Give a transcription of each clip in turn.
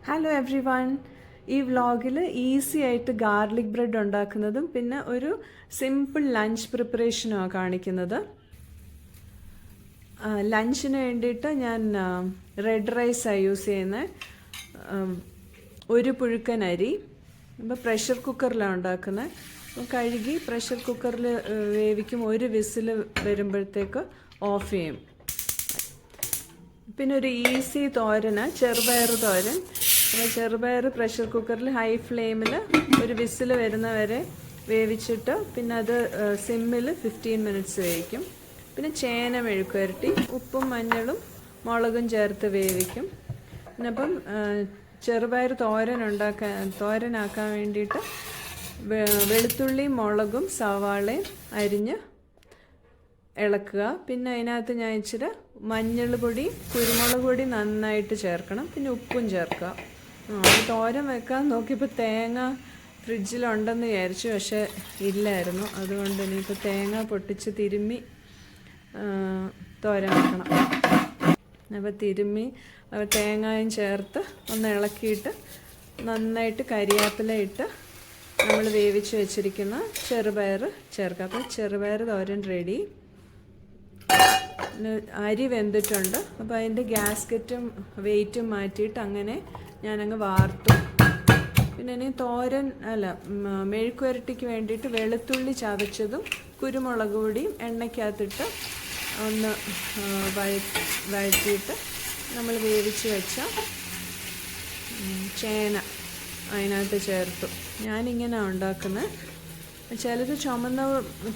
Hello every one. ഈ വ്ളോഗിൽ easy ആയിട്ട് ഗാർലിക് ബ്രെഡ് ഉണ്ടാക്കുന്നതും പിന്നെ ഒരു സിമ്പിൾ ലഞ്ച് പ്രിപ്പറേഷനുമാണ് കാണിക്കുന്നത്. ലഞ്ചിന് വേണ്ടിയിട്ട് ഞാൻ റെഡ് റൈസാണ് യൂസ് ചെയ്യുന്നത്. ഒരു പുഴുക്കൻ അരി. ഇപ്പോൾ പ്രഷർ കുക്കറിലാണ് ഉണ്ടാക്കുന്നത്. അപ്പോൾ കഴുകി പ്രഷർ കുക്കറിൽ വേവിക്കും. ഒരു വിസിൽ വരുമ്പോഴത്തേക്ക് ഓഫ് ചെയ്യും. പിന്നെ ഒരു ഈസി തോരന് ചെറുപയർ തോരൻ. ചെറുപയർ പ്രഷർ കുക്കറിൽ ഹൈ ഫ്ലെയിമിൽ ഒരു വിസിൽ വരുന്നവരെ വേവിച്ചിട്ട് പിന്നെ അത് സിമ്മിൽ 15 മിനിറ്റ്സ് വേവിക്കും. പിന്നെ ചേന മെഴുക്കുവരട്ടി ഉപ്പും മഞ്ഞളും മുളകും ചേർത്ത് വേവിക്കും. പിന്നെ അപ്പം ചെറുപയർ തോരനാക്കാൻ വേണ്ടിയിട്ട് വെളുത്തുള്ളിയും മുളകും സവാളയും അരിഞ്ഞ് ഇളക്കുക. പിന്നെ അതിനകത്ത് ഞാൻ ഇച്ചിരി മഞ്ഞൾ പൊടി കുരുമുളക് പൊടി നന്നായിട്ട് ചേർക്കണം. പിന്നെ ഉപ്പും ചേർക്കുക. തോരൻ വെക്കാൻ നോക്കിയപ്പോൾ തേങ്ങ ഫ്രിഡ്ജിലുണ്ടെന്ന് വിചാരിച്ചു, പക്ഷേ ഇല്ലായിരുന്നു. അതുകൊണ്ട് ഇനിയിപ്പോൾ തേങ്ങ പൊട്ടിച്ച് തിരുമ്മി തോരൻ വെക്കണം. അപ്പോൾ തിരുമ്മി തേങ്ങയും ചേർത്ത് ഒന്ന് ഇളക്കിയിട്ട് നന്നായിട്ട് കരിവേപ്പില ഇട്ട് നമ്മൾ വേവിച്ച് വെച്ചിരിക്കുന്ന ചെറുപയർ ചേർക്കുക. അപ്പോൾ ചെറുപയർ തോരൻ റെഡി. അരി വെന്തിട്ടുണ്ട്. അപ്പോൾ അതിൻ്റെ ഗ്യാസ്കറ്റും വെയിറ്റും മാറ്റിയിട്ട് അങ്ങനെ ഞാനങ്ങ് വാർത്തു. പിന്നെ ഇനി മെഴുക്കുവരട്ടിക്ക് വേണ്ടിയിട്ട് വെളുത്തുള്ളി ചതച്ചതും കുരുമുളക് പൊടിയും എണ്ണയ്ക്കകത്തിട്ട് ഒന്ന് വഴറ്റിയിട്ട് നമ്മൾ വേവിച്ച് വെച്ച ചേന അതിനകത്ത് ചേർത്തു. ഞാനിങ്ങനെയാണ് ഉണ്ടാക്കുന്നത്. ചിലർ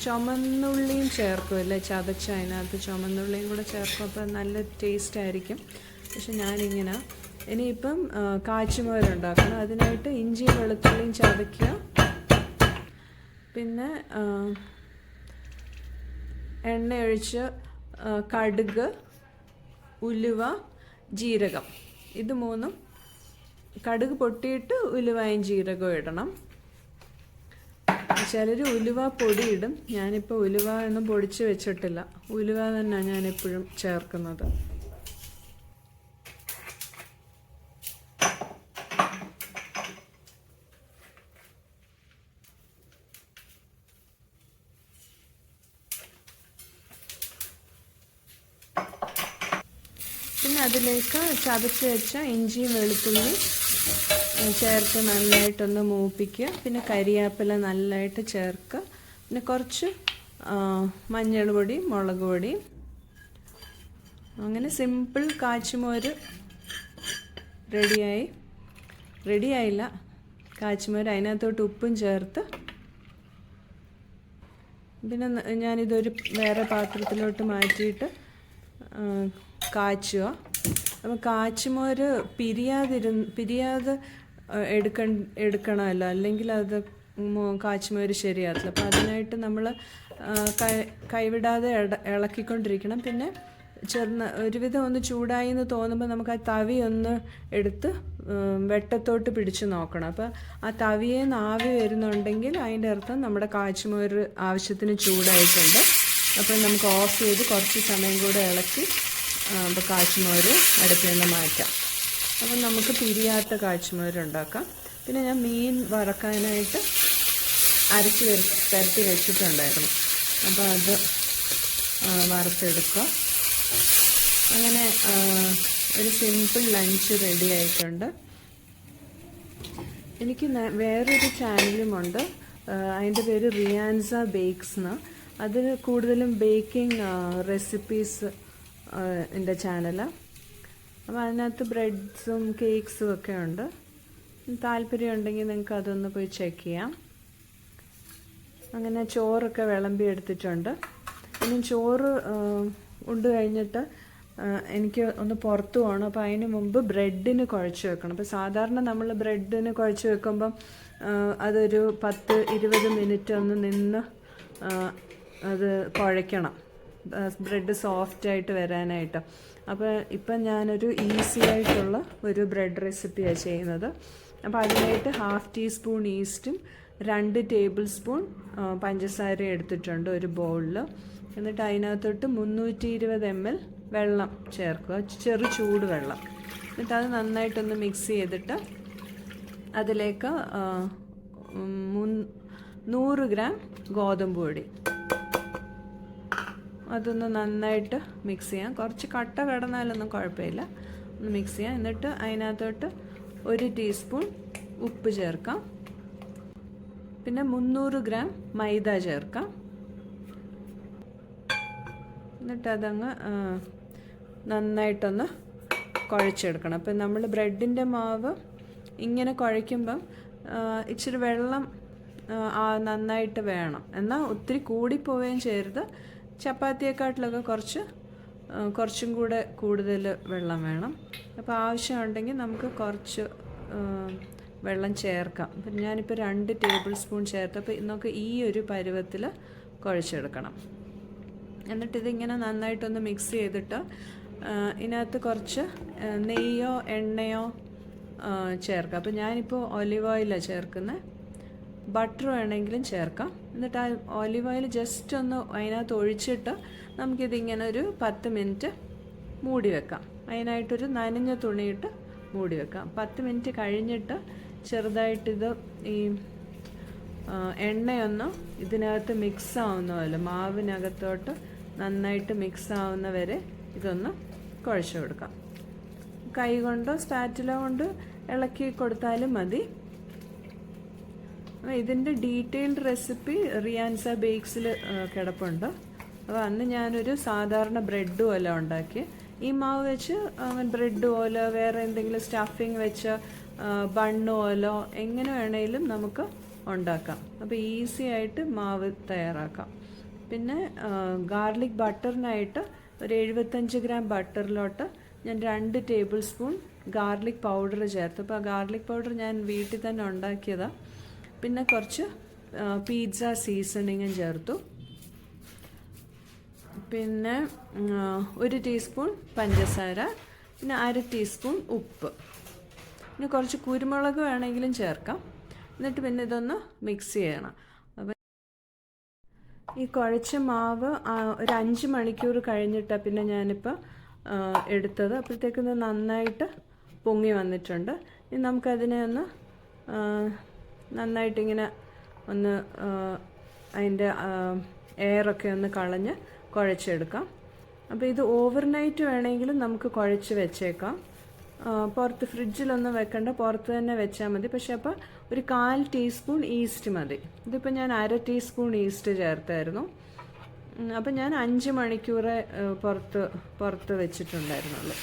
ചുമന്നുള്ളിയും ചേർക്കുമല്ലേ, ചതച്ച അതിനകത്ത് ചുമന്നുള്ളിയും കൂടെ ചേർക്കും. അപ്പോൾ നല്ല ടേസ്റ്റ് ആയിരിക്കും. പക്ഷെ ഞാനിങ്ങനെ ഇനിയിപ്പം കാച്ചിമോരുണ്ടാക്കണം. അതിനായിട്ട് ഇഞ്ചിയും വെളുത്തുള്ളിയും ചതയ്ക്കുക. പിന്നെ എണ്ണ ഒഴിച്ച് കടുക്, ഉലുവ, ജീരകം, ഇത് മൂന്നും കടുക് പൊട്ടിയിട്ട് ഉലുവയും ജീരകവും ഇടണം. ചിലർ ഉലുവ പൊടി ഇടും. ഞാനിപ്പോൾ ഉലുവ ഒന്നും പൊടിച്ച് വെച്ചിട്ടില്ല. ഉലുവ തന്നെയാണ് ഞാനെപ്പോഴും ചേർക്കുന്നത്. പിന്നെ അതിലേക്ക് ചതച്ച് വെച്ച ഇഞ്ചിയും വെളുത്തുള്ളി ചേർത്ത് നന്നായിട്ടൊന്ന് മൂപ്പിക്കുക. പിന്നെ കരിവേപ്പില നല്ലതായിട്ട് ചേർക്കുക. പിന്നെ കുറച്ച് മഞ്ഞൾ പൊടി, മുളക് പൊടി. അങ്ങനെ സിമ്പിൾ കാച്ചിമോര് റെഡിയായില്ല. കാച്ചിമോര് അതിനകത്തോട്ട് ഉപ്പും ചേർത്ത് പിന്നെ ഞാനിതൊരു വേറെ പാത്രത്തിലോട്ട് മാറ്റിയിട്ട് കാച്ചുക. അപ്പോൾ കാച്ചിമോര് പിരിയാതെ എടുക്കണമല്ലോ, അല്ലെങ്കിൽ അത് കാച്ചിമോര് ശരിയാകത്തില്ല. അപ്പോൾ അതിനായിട്ട് നമ്മൾ കൈവിടാതെ ഇളക്കിക്കൊണ്ടിരിക്കണം. പിന്നെ ഒരുവിധം ഒന്ന് ചൂടായി എന്ന് തോന്നുമ്പോൾ നമുക്ക് ആ തവി ഒന്ന് എടുത്ത് വെട്ടത്തോട്ട് പിടിച്ച് നോക്കണം. അപ്പോൾ ആ തവിയിൽ നിന്ന് ആവി വരുന്നുണ്ടെങ്കിൽ അതിൻ്റെ അർത്ഥം നമ്മുടെ കാച്ചിമോര് ആവശ്യത്തിന് ചൂടായിട്ടുണ്ട്. അപ്പോൾ നമുക്ക് ഓഫ് ചെയ്ത് കുറച്ച് സമയം കൂടെ ഇളക്കി അപ്പോൾ കാച്ചിമോര് അടുപ്പിൽ നിന്ന് മാറ്റാം. അപ്പം നമുക്ക് പിരിയാത്ത കാച്ചിമോര് ഉണ്ടാക്കാം. പിന്നെ ഞാൻ മീൻ വറക്കാനായിട്ട് പരത്തി വെച്ചിട്ടുണ്ടായിരുന്നു. അപ്പോൾ അത് വറുത്തെടുക്കുക. അങ്ങനെ ഒരു സിമ്പിൾ ലഞ്ച് റെഡി ആയിട്ടുണ്ട്. എനിക്ക് വേറൊരു ചാനലുമുണ്ട്. അതിൻ്റെ പേര് റിയാൻസ ബേക്സ് എന്ന്. അതിന് കൂടുതലും ബേക്കിംഗ് റെസിപ്പീസ് എൻ്റെ ചാനലാണ്. അപ്പോൾ അതിനകത്ത് ബ്രെഡ്സും കേക്ക്സും ഒക്കെ ഉണ്ട്. താല്പര്യം ഉണ്ടെങ്കിൽ നിങ്ങൾക്ക് അതൊന്ന് പോയി ചെക്ക് ചെയ്യാം. അങ്ങനെ ചോറൊക്കെ വിളമ്പി എടുത്തിട്ടുണ്ട്. ഇനി ചോറ് ഉണ്ട് കഴിഞ്ഞിട്ട് എനിക്ക് ഒന്ന് പുറത്ത് പോകണം. അപ്പോൾ അതിന് മുമ്പ് ബ്രെഡിന് കുഴച്ച് വെക്കണം. അപ്പോൾ സാധാരണ നമ്മൾ ബ്രെഡിന് കുഴച്ച് വെക്കുമ്പം അതൊരു 10-20 മിനിറ്റ് ഒന്ന് നിന്ന് അത് കുഴയ്ക്കണം, ബ്രെഡ് സോഫ്റ്റായിട്ട് വരാനായിട്ട്. അപ്പോൾ ഇപ്പം ഞാനൊരു ഈസി ആയിട്ടുള്ള ഒരു ബ്രെഡ് റെസിപ്പിയാണ് ചെയ്യുന്നത്. അപ്പോൾ അതിനായിട്ട് 1/2 ടീസ്പൂൺ ഈസ്റ്റും 2 ടേബിൾ സ്പൂൺ പഞ്ചസാര എടുത്തിട്ടുണ്ട് ഒരു ബൗളിൽ. എന്നിട്ട് അതിനകത്തോട്ട് 320 ml വെള്ളം ചേർക്കുക, ചൂട് വെള്ളം. എന്നിട്ട് അത് നന്നായിട്ടൊന്ന് മിക്സ് ചെയ്തിട്ട് അതിലേക്ക് 100 ഗ്രാം ഗോതമ്പ് പൊടി അതൊന്ന് നന്നായിട്ട് മിക്സ് ചെയ്യാം. കുറച്ച് കട്ട കിടന്നാലൊന്നും കുഴപ്പമില്ല. ഒന്ന് മിക്സ് ചെയ്യാം. എന്നിട്ട് അതിനകത്തോട്ട് 1 ടീസ്പൂൺ ഉപ്പ് ചേർക്കാം. പിന്നെ 300 ഗ്രാം മൈദ ചേർക്കാം. എന്നിട്ട് അതങ്ങ് നന്നായിട്ടൊന്ന് കുഴച്ചെടുക്കണം. അപ്പം നമ്മൾ ബ്രെഡിൻ്റെ മാവ് ഇങ്ങനെ കുഴയ്ക്കുമ്പം ഇച്ചിരി വെള്ളം നന്നായിട്ട് വേണം. എന്നാൽ ഒത്തിരി കൂടിപ്പോവുകയും ചെയ്യരുത്. ചപ്പാത്തിയെക്കാട്ടിലൊക്കെ കുറച്ചും കൂടെ കൂടുതൽ വെള്ളം വേണം. അപ്പോൾ ആവശ്യമുണ്ടെങ്കിൽ നമുക്ക് കുറച്ച് വെള്ളം ചേർക്കാം. അപ്പം ഞാനിപ്പോൾ 2 ടേബിൾ സ്പൂൺ ചേർത്ത്. അപ്പോൾ നമുക്ക് ഈ ഒരു പരുവത്തിൽ കുഴച്ചെടുക്കണം. എന്നിട്ട് ഇതിങ്ങനെ നന്നായിട്ടൊന്ന് മിക്സ് ചെയ്തിട്ട് ഇതിനകത്ത് കുറച്ച് നെയ്യോ എണ്ണയോ ചേർക്കാം. അപ്പോൾ ഞാനിപ്പോൾ ഒലിവ് ഓയിലാണ് ചേർക്കുന്നത്. ബട്ടർ വേണമെങ്കിലും ചേർക്കാം. എന്നിട്ട് ആ ഒലിവ് ഓയിൽ ജസ്റ്റ് ഒന്ന് അതിനകത്ത് ഒഴിച്ചിട്ട് നമുക്കിതിങ്ങനെ ഒരു 10 മിനിറ്റ് മൂടി വെക്കാം. അതിനായിട്ടൊരു നനഞ്ഞ തുണിയിട്ട് മൂടി വെക്കാം. 10 മിനിറ്റ് കഴിഞ്ഞിട്ട് ചെറുതായിട്ടിത് ഈ എണ്ണയൊന്ന് ഇതിനകത്ത് മിക്സ് ആവുന്ന പോലെ മാവിനകത്തോട്ട് നന്നായിട്ട് മിക്സ് ആവുന്ന വരെ ഇതൊന്ന് കുഴച്ച് കൊടുക്കാം. കൈ കൊണ്ടോ സ്പാറ്റുല കൊണ്ട് ഇളക്കി കൊടുത്താലും മതി. ഇതിൻ്റെ ഡീറ്റെയിൽഡ് റെസിപ്പി റിയാൻസ ബേക്സിൽ കിടപ്പുണ്ട്. അപ്പോൾ അന്ന് ഞാനൊരു സാധാരണ ബ്രെഡ് പോലെ ഉണ്ടാക്കി. ഈ മാവ് വെച്ച് ബ്രെഡ് പോലെ വേറെ എന്തെങ്കിലും സ്റ്റഫിങ് വെച്ച് ബണ്ണ് പോലോ എങ്ങനെ വേണമെങ്കിലും നമുക്ക് ഉണ്ടാക്കാം. അപ്പോൾ ഈസി ആയിട്ട് മാവ് തയ്യാറാക്കാം. പിന്നെ ഗാർലിക് ബട്ടറിനായിട്ട് ഒരു 75 ഗ്രാം ബട്ടറിലോട്ട് ഞാൻ 2 ടേബിൾ സ്പൂൺ ഗാർലിക് പൗഡർ ചേർത്ത്. അപ്പോൾ ആ ഗാർലിക് പൗഡർ ഞാൻ വീട്ടിൽ തന്നെ ഉണ്ടാക്കിയതാണ്. പിന്നെ കുറച്ച് പിസ്സ സീസണിങ്ങും ചേർത്തു. പിന്നെ 1 ടീസ്പൂൺ പഞ്ചസാര, പിന്നെ 1/2 ടീസ്പൂൺ ഉപ്പ്, പിന്നെ കുറച്ച് കുരുമുളക് വേണമെങ്കിലും ചേർക്കാം. എന്നിട്ട് പിന്നെ ഇതൊന്ന് മിക്സ് ചെയ്യണം. അപ്പം ഈ കുഴച്ച മാവ് ഒരു 5 മണിക്കൂർ കഴിഞ്ഞിട്ടാണ് പിന്നെ ഞാനിപ്പോൾ എടുത്തത്. അപ്പോഴത്തേക്കിത് നന്നായിട്ട് പൊങ്ങി വന്നിട്ടുണ്ട്. ഇനി നമുക്കതിനെ ഒന്ന് നന്നായിട്ടിങ്ങനെ ഒന്ന് അതിൻ്റെ എയറൊക്കെ ഒന്ന് കളഞ്ഞ് കുഴച്ചെടുക്കാം. അപ്പോൾ ഇത് ഓവർനൈറ്റ് വേണമെങ്കിലും നമുക്ക് കുഴച്ച് വെച്ചേക്കാം. പുറത്ത് ഫ്രിഡ്ജിലൊന്നും വെക്കണ്ട, പുറത്ത് തന്നെ വെച്ചാൽ മതി. പക്ഷെ അപ്പോൾ ഒരു 1/4 ടീസ്പൂൺ ഈസ്റ്റ് മതി. ഇതിപ്പോൾ ഞാൻ 1/2 ടീസ്പൂൺ ഈസ്റ്റ് ചേർത്തായിരുന്നു. അപ്പം ഞാൻ 5 മണിക്കൂറേ പുറത്ത് വെച്ചിട്ടുണ്ടായിരുന്നുള്ളൂ.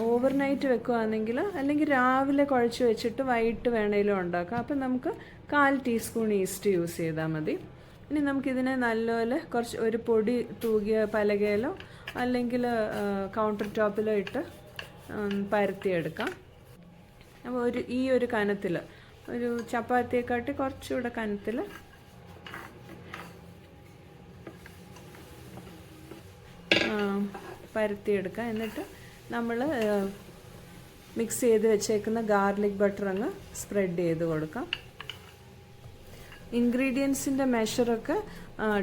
ഓവർനൈറ്റ് വെക്കുകയാണെങ്കിൽ അല്ലെങ്കിൽ രാവിലെ കുഴച്ച് വെച്ചിട്ട് വൈകിട്ട് വേണമെങ്കിലും ഉണ്ടാക്കാം. അപ്പം നമുക്ക് 1/4 ടീസ്പൂൺ ഈസ്റ്റ് യൂസ് ചെയ്താൽ മതി. ഇനി നമുക്കിതിനെ നല്ലപോലെ ഒരു പൊടി തൂകിയ പലകയിലോ അല്ലെങ്കിൽ കൗണ്ടർ ടോപ്പിലോ ഇട്ട് പരത്തിയെടുക്കാം. അപ്പോൾ ഈ ഒരു കനത്തിൽ ഒരു ചപ്പാത്തിയെക്കാട്ടി കുറച്ചുകൂടെ കനത്തിൽ പരത്തിയെടുക്കാം. എന്നിട്ട് നമ്മൾ മിക്സ് ചെയ്ത് വെച്ചേക്കുന്ന ഗാർലിക് ബട്ടർ അങ്ങ് സ്പ്രെഡ് ചെയ്ത് കൊടുക്കാം. ഇൻഗ്രീഡിയൻസിൻ്റെ മെഷറൊക്കെ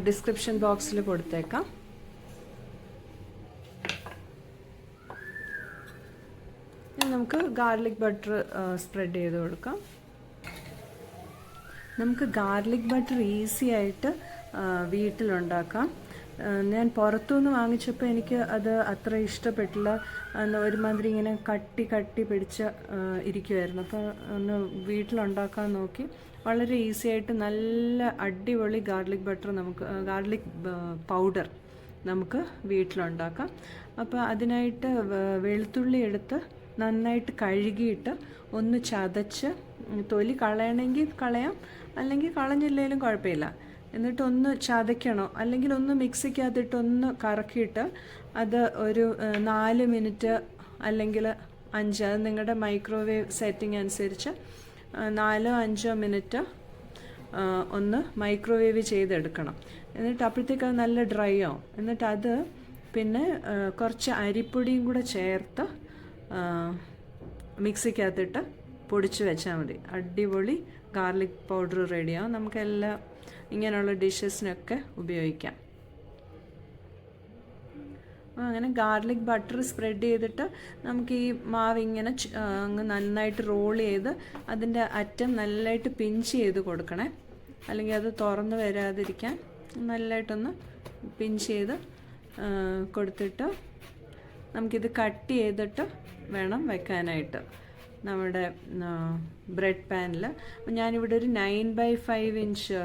ഡിസ്ക്രിപ്ഷൻ ബോക്സിൽ കൊടുത്തേക്കാം. നമുക്ക് ഗാർലിക് ബട്ടർ സ്പ്രെഡ് ചെയ്ത് കൊടുക്കാം. നമുക്ക് ഗാർലിക് ബട്ടർ ഈസി ആയിട്ട് വീട്ടിലുണ്ടാക്കാം. ഞാൻ പുറത്തുനിന്ന് വാങ്ങിച്ചപ്പോൾ എനിക്ക് അത് അത്ര ഇഷ്ടപ്പെട്ടില്ല. ഒരുമാതിരി ഇങ്ങനെ കട്ടി പിടിച്ച് ഇരിക്കുമായിരുന്നു. അപ്പോൾ ഒന്ന് വീട്ടിലുണ്ടാക്കാൻ നോക്കി. വളരെ ഈസി ആയിട്ട് നല്ല അടിപൊളി ഗാർലിക് പൗഡർ നമുക്ക് വീട്ടിലുണ്ടാക്കാം. അപ്പോൾ അതിനായിട്ട് വെളുത്തുള്ളി എടുത്ത് നന്നായിട്ട് കഴുകിയിട്ട് ഒന്ന് ചതച്ച്, തൊലി കളയണമെങ്കിൽ കളയാം, അല്ലെങ്കിൽ കളഞ്ഞില്ലെങ്കിലും കുഴപ്പമില്ല. എന്നിട്ട് ഒന്ന് ചതയ്ക്കണം, അല്ലെങ്കിൽ ഒന്ന് മിക്സിക്കകത്തിട്ട് ഒന്ന് കറക്കിയിട്ട് അത് ഒരു 4 മിനിറ്റ് അല്ലെങ്കിൽ 5, അത് നിങ്ങളുടെ മൈക്രോവേവ് സെറ്റിംഗ് അനുസരിച്ച് 4-5 മിനിറ്റ് ഒന്ന് മൈക്രോവേവ് ചെയ്തെടുക്കണം. എന്നിട്ട് അപ്പോഴത്തേക്ക് അത് നല്ല ഡ്രൈ ആവും. എന്നിട്ട് അത് പിന്നെ കുറച്ച് അരിപ്പൊടിയും കൂടെ ചേർത്ത് മിക്സിക്കകത്തിട്ട് പൊടിച്ച് വെച്ചാൽ മതി. അടിപൊളി ഗാർലിക് പൗഡർ റെഡിയാവും. നമുക്കെല്ലാം ഇങ്ങനെയുള്ള ഡിഷസിനൊക്കെ ഉപയോഗിക്കാം. അങ്ങനെ ഗാർലിക് ബട്ടർ സ്പ്രെഡ് ചെയ്തിട്ട് നമുക്ക് ഈ മാവ് ഇങ്ങനെ അങ്ങ് നന്നായിട്ട് റോൾ ചെയ്ത് അതിൻ്റെ അറ്റം നല്ലതായിട്ട് പിഞ്ച് ചെയ്ത് കൊടുക്കണേ, അല്ലെങ്കിൽ അത് തുറന്ന് വരാതിരിക്കാൻ നല്ലതായിട്ടൊന്ന് പിഞ്ച് ചെയ്ത് കൊടുത്തിട്ട് നമുക്കിത് കട്ട് ചെയ്തിട്ട് വേണം വെക്കാനായിട്ട് നമ്മുടെ ബ്രെഡ് പാനിൽ. ഞാനിവിടെ ഒരു 9/5 ഇഞ്ച്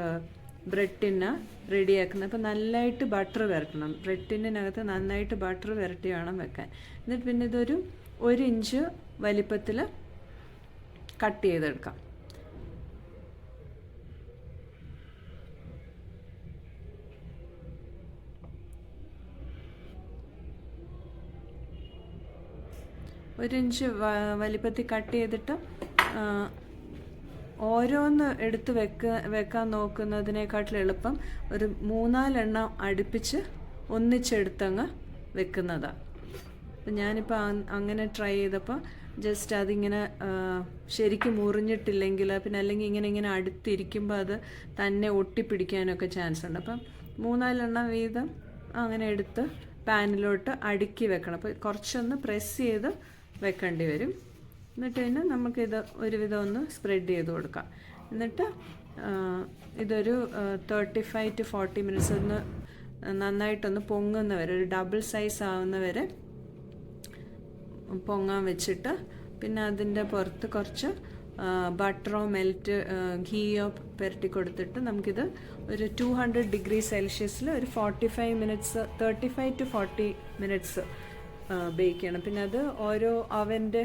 ബ്രെഡ് ടിന്ന് റെഡിയാക്കുന്നത്. അപ്പോൾ നല്ലതായിട്ട് ബട്ടർ വരട്ടണം, ബ്രെഡ് ടിന്നിനകത്ത് നന്നായിട്ട് ബട്ടർ വരട്ടി വേണം വെക്കാൻ. എന്നിട്ട് പിന്നെ ഇതൊരു 1 ഇഞ്ച് വലിപ്പത്തിൽ കട്ട് ചെയ്തെടുക്കാം. ഒരു ഇഞ്ച് വലിപ്പത്തിൽ കട്ട് ചെയ്തിട്ട് ഓരോന്ന് എടുത്ത് വെക്കാൻ നോക്കുന്നതിനേക്കാട്ടിൽ എളുപ്പം ഒരു 3-4 എണ്ണം അടുപ്പിച്ച് ഒന്നിച്ചെടുത്തങ്ങ് വെക്കുന്നതാണ്. അപ്പം ഞാനിപ്പോൾ അങ്ങനെ ട്രൈ ചെയ്തപ്പോൾ ജസ്റ്റ് അതിങ്ങനെ ശരിക്കും മുറിഞ്ഞിട്ടില്ലെങ്കിൽ പിന്നെ അല്ലെങ്കിൽ ഇങ്ങനെ അടുത്തിരിക്കുമ്പോൾ അത് തന്നെ ഒട്ടിപ്പിടിക്കാനൊക്കെ ചാൻസ് ഉണ്ട്. അപ്പം 3-4 എണ്ണം വീതം അങ്ങനെ എടുത്ത് പാനിലോട്ട് അടുക്കി വെക്കണം. അപ്പോൾ കുറച്ചൊന്ന് പ്രസ് ചെയ്ത് വെക്കേണ്ടി വരും. എന്നിട്ട് പിന്നെ നമുക്കിത് ഒരുവിധം ഒന്ന് സ്പ്രെഡ് ചെയ്ത് കൊടുക്കാം. എന്നിട്ട് ഇതൊരു 35 to 40 മിനിറ്റ്സ് ഒന്ന് നന്നായിട്ടൊന്ന് പൊങ്ങുന്ന വരെ, ഒരു ഡബിൾ സൈസ് ആവുന്ന വരെ പൊങ്ങാൻ വെച്ചിട്ട് പിന്നെ അതിൻ്റെ പുറത്ത് കുറച്ച് ബട്ടറോ ഘീയോ പുരട്ടി കൊടുത്തിട്ട് നമുക്കിത് ഒരു 200 ഡിഗ്രി സെൽഷ്യസിൽ ഒരു 35 മിനിറ്റ്സ് 35 to 40 മിനിറ്റ്സ് ബേക്ക് ചെയ്യണം. പിന്നെ അത് ഓരോ അവൻ്റെ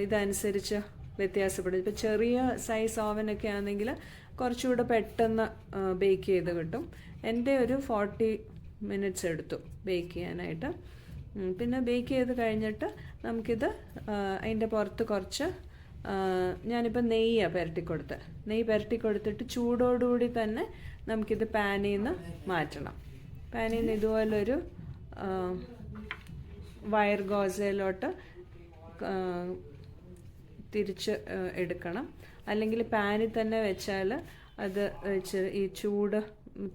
ഇതനുസരിച്ച് വ്യത്യാസപ്പെടും. ഇപ്പോൾ ചെറിയ സൈസ് ഓവനൊക്കെ ആണെങ്കിൽ കുറച്ചുകൂടെ പെട്ടെന്ന് ബേക്ക് ചെയ്ത് കിട്ടും. എൻ്റെ ഒരു 40 മിനിറ്റ്സ് എടുത്തു ബേക്ക് ചെയ്യാനായിട്ട്. പിന്നെ ബേക്ക് ചെയ്ത് കഴിഞ്ഞിട്ട് നമുക്കിത് അതിൻ്റെ പുറത്ത് കുറച്ച് ഞാനിപ്പോൾ നെയ്യാണ് പുരട്ടി കൊടുത്തിട്ട് ചൂടോടുകൂടി തന്നെ നമുക്കിത് പാനിൽ നിന്ന് മാറ്റണം. പാനിൽ നിന്ന് ഇതുപോലൊരു വയർ ഗോസയിലോട്ട് തിരിച്ച് എടുക്കണം. അല്ലെങ്കിൽ പാനിൽ തന്നെ വെച്ചാൽ അത് ഈ ചൂട്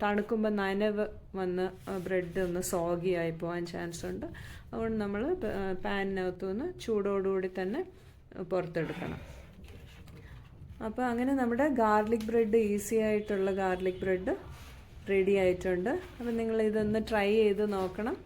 തണുക്കുമ്പോൾ നനവ് വന്ന് ബ്രെഡ് ഒന്ന് സോഗിയായി പോകാൻ ചാൻസ് ഉണ്ട്. അതുകൊണ്ട് നമ്മൾ പാനിനകത്തുനിന്ന് ചൂടോടുകൂടി തന്നെ പുറത്തെടുക്കണം. അപ്പോൾ അങ്ങനെ നമ്മുടെ ഗാർലിക് ബ്രെഡ്, ഈസി ആയിട്ടുള്ള ഗാർലിക് ബ്രെഡ് റെഡി ആയിട്ടുണ്ട്. അപ്പോൾ നിങ്ങൾ ഇതൊന്ന് ട്രൈ ചെയ്ത് നോക്കണം.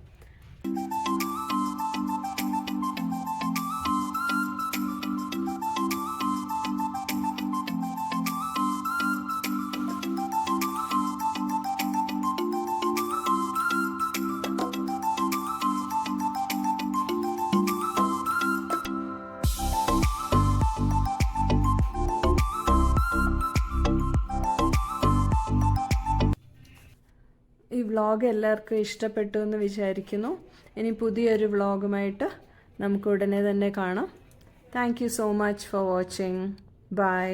ഈ വ്ളോഗ് എല്ലാവർക്കും ഇഷ്ടപ്പെട്ടു എന്ന് വിചാരിക്കുന്നു. ഇനി പുതിയൊരു വ്ളോഗുമായിട്ട് നമുക്ക് ഉടനെ തന്നെ കാണാം. Thank you so much for watching. By.